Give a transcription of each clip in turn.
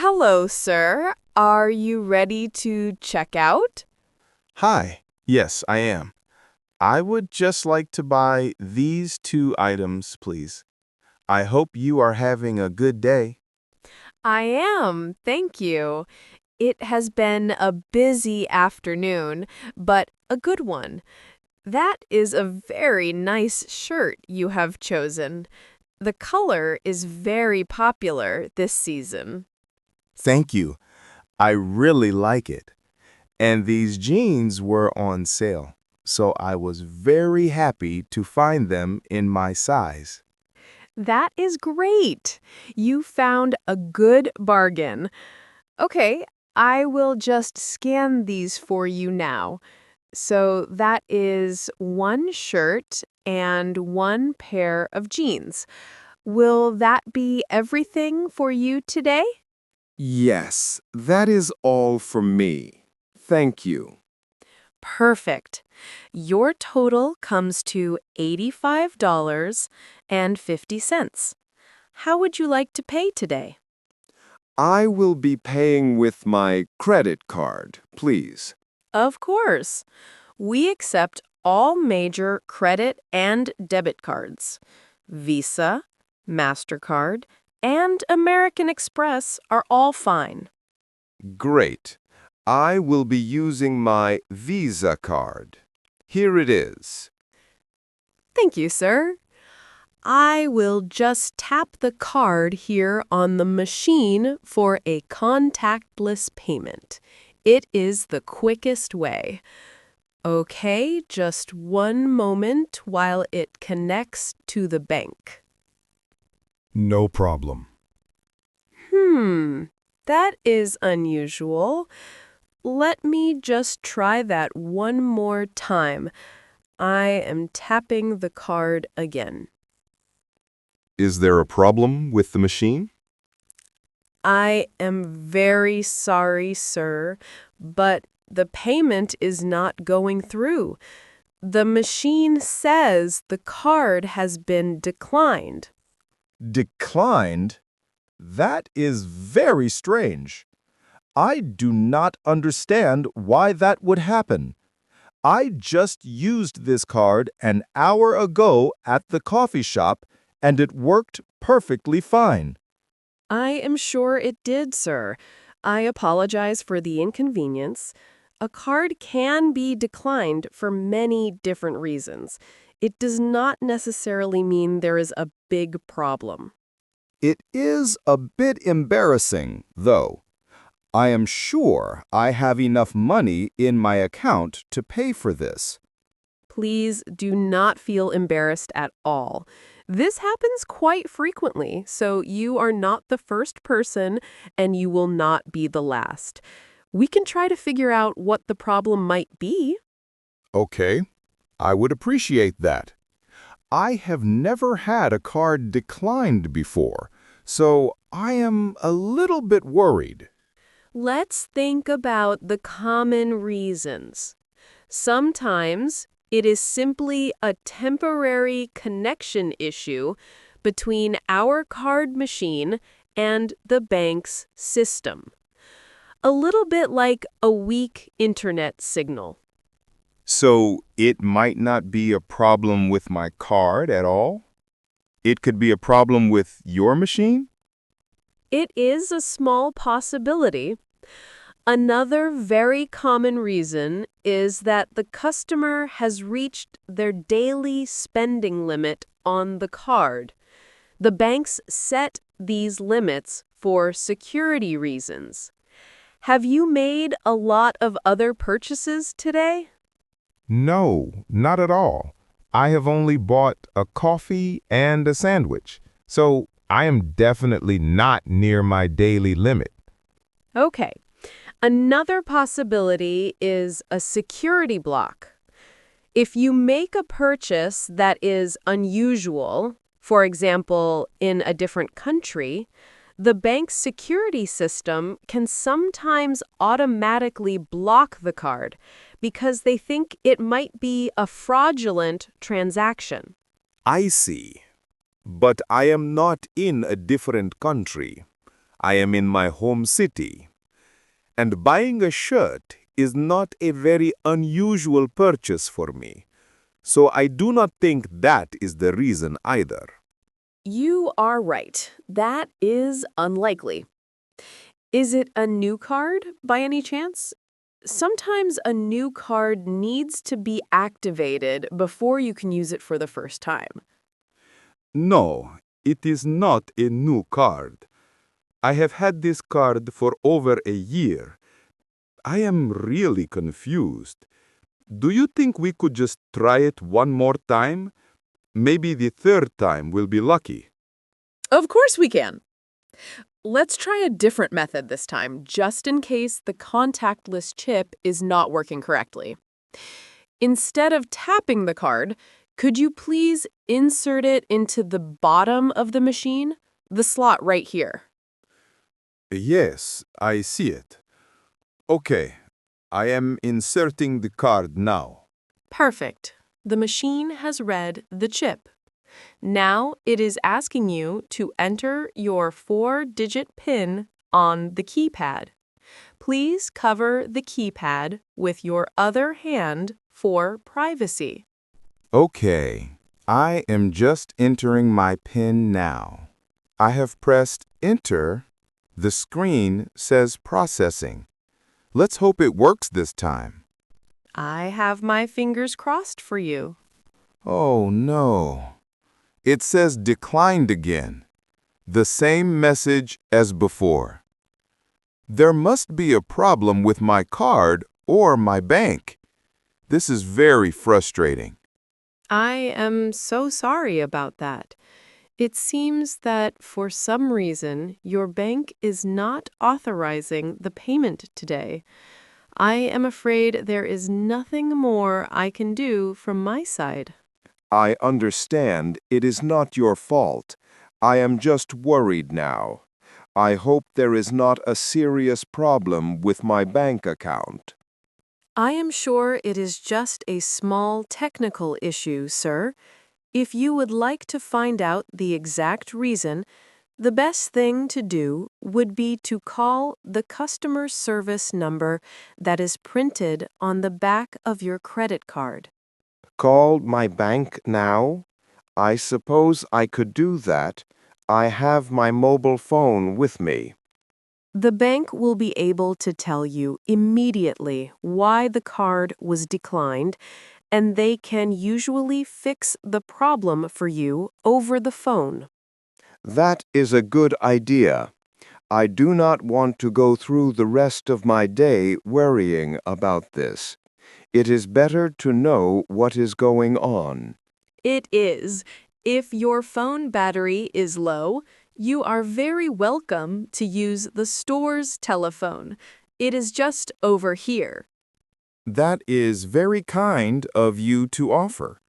Hello, sir. Are you ready to check out? Hi. Yes, I am. I would just like to buy these two items, please. I hope you are having a good day. I am, thank you. It has been a busy afternoon, but a good one. That is a very nice shirt you have chosen. The color is very popular this season. Thank you. I really like it. And these jeans were on sale, so I was very happy to find them in my size. That is great. You found a good bargain. Okay, I will just scan these for you now. So that is one shirt and one pair of jeans. Will that be everything for you today? Yes, that is all for me. Thank you. Perfect. Your total comes to $85.50. How would you like to pay today? I will be paying with my credit card, please. Of course. We accept all major credit and debit cards. Visa, MasterCard, and American Express are all fine. Great. I will be using my Visa card. Here it is. Thank you, sir. I will just tap the card here on the machine for a contactless payment. It is the quickest way. Okay, just one moment while it connects to the bank. No problem. That is unusual. Let me just try that one more time. I am tapping the card again. Is there a problem with the machine? I am very sorry, sir, but the payment is not going through. The machine says the card has been declined. Declined? That is very strange. I do not understand why that would happen. I just used this card an hour ago at the coffee shop, and it worked perfectly fine. I am sure it did, sir. I apologize for the inconvenience. A card can be declined for many different reasons. It does not necessarily mean there is a big problem. It is a bit embarrassing, though. I am sure I have enough money in my account to pay for this. Please do not feel embarrassed at all. This happens quite frequently, so you are not the first person and you will not be the last. We can try to figure out what the problem might be. Okay, I would appreciate that. I have never had a card declined before, so I am a little bit worried. Let's think about the common reasons. Sometimes it is simply a temporary connection issue between our card machine and the bank's system. A little bit like a weak internet signal. So it might not be a problem with my card at all? It could be a problem with your machine? It is a small possibility. Another very common reason is that the customer has reached their daily spending limit on the card. The banks set these limits for security reasons. Have you made a lot of other purchases today? No, not at all. I have only bought a coffee and a sandwich, so I am definitely not near my daily limit. Okay. Another possibility is a security block. If you make a purchase that is unusual, for example, in a different country, the bank's security system can sometimes automatically block the card because they think it might be a fraudulent transaction. I see. But I am not in a different country. I am in my home city. And buying a shirt is not a very unusual purchase for me. So I do not think that is the reason either. You are right. That is unlikely. Is it a new card by any chance? Sometimes a new card needs to be activated before you can use it for the first time. No, it is not a new card. I have had this card for over a year. I am really confused. Do you think we could just try it one more time? Maybe the third time we'll be lucky. Of course we can. Let's try a different method this time, just in case the contactless chip is not working correctly. Instead of tapping the card, could you please insert it into the bottom of the machine? The slot right here. Yes, I see it. Okay, I am inserting the card now. Perfect. The machine has read the chip. Now it is asking you to enter your 4-digit PIN on the keypad. Please cover the keypad with your other hand for privacy. Okay, I am just entering my PIN now. I have pressed Enter. The screen says Processing. Let's hope it works this time. I have my fingers crossed for you. Oh no. It says Declined again. The same message as before. There must be a problem with my card or my bank. This is very frustrating. I am so sorry about that. It seems that for some reason your bank is not authorizing the payment today. I am afraid there is nothing more I can do from my side. I understand it is not your fault. I am just worried now. I hope there is not a serious problem with my bank account. I am sure it is just a small technical issue, sir. If you would like to find out the exact reason, the best thing to do would be to call the customer service number that is printed on the back of your credit card. Call my bank now? I suppose I could do that. I have my mobile phone with me. The bank will be able to tell you immediately why the card was declined, and they can usually fix the problem for you over the phone. That is a good idea. I do not want to go through the rest of my day worrying about this. It is better to know what is going on. It is. If your phone battery is low, you are very welcome to use the store's telephone. It is just over here. That is very kind of you to offer.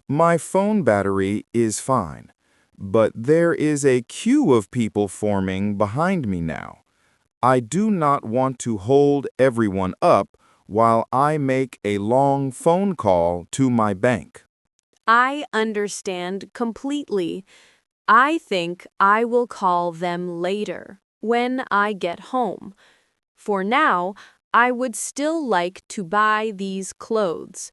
My phone battery is fine, but there is a queue of people forming behind me now. I do not want to hold everyone up while I make a long phone call to my bank. I understand completely. I think I will call them later, when I get home. For now, I would still like to buy these clothes.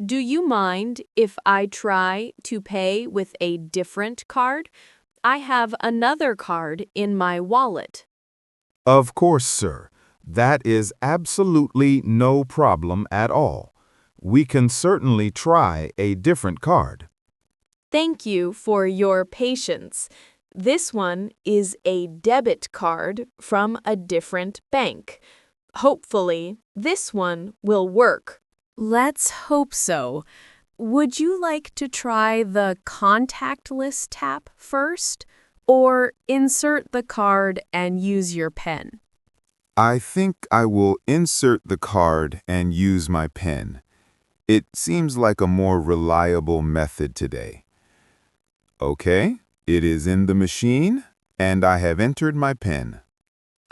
Do you mind if I try to pay with a different card? I have another card in my wallet. Of course, sir. That is absolutely no problem at all. We can certainly try a different card. Thank you for your patience. This one is a debit card from a different bank. Hopefully, this one will work. Let's hope so. Would you like to try the contactless tap first, or insert the card and use your pen? I think I will insert the card and use my pen. It seems like a more reliable method today. Okay, it is in the machine, and I have entered my PIN.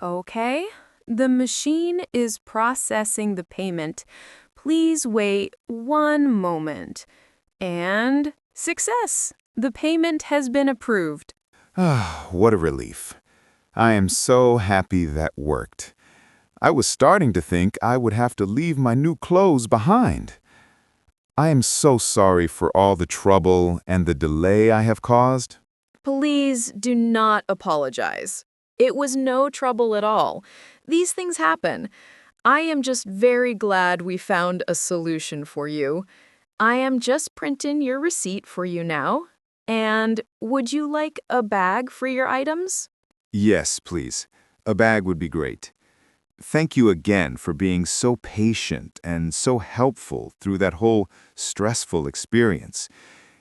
Okay, the machine is processing the payment. Please wait one moment. And success! The payment has been approved. Ah, what a relief. I am so happy that worked. I was starting to think I would have to leave my new clothes behind. I am so sorry for all the trouble and the delay I have caused. Please do not apologize. It was no trouble at all. These things happen. I am just very glad we found a solution for you. I am just printing your receipt for you now. And would you like a bag for your items? Yes, please. A bag would be great. Thank you again for being so patient and so helpful through that whole stressful experience.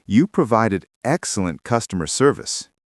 You provided excellent customer service.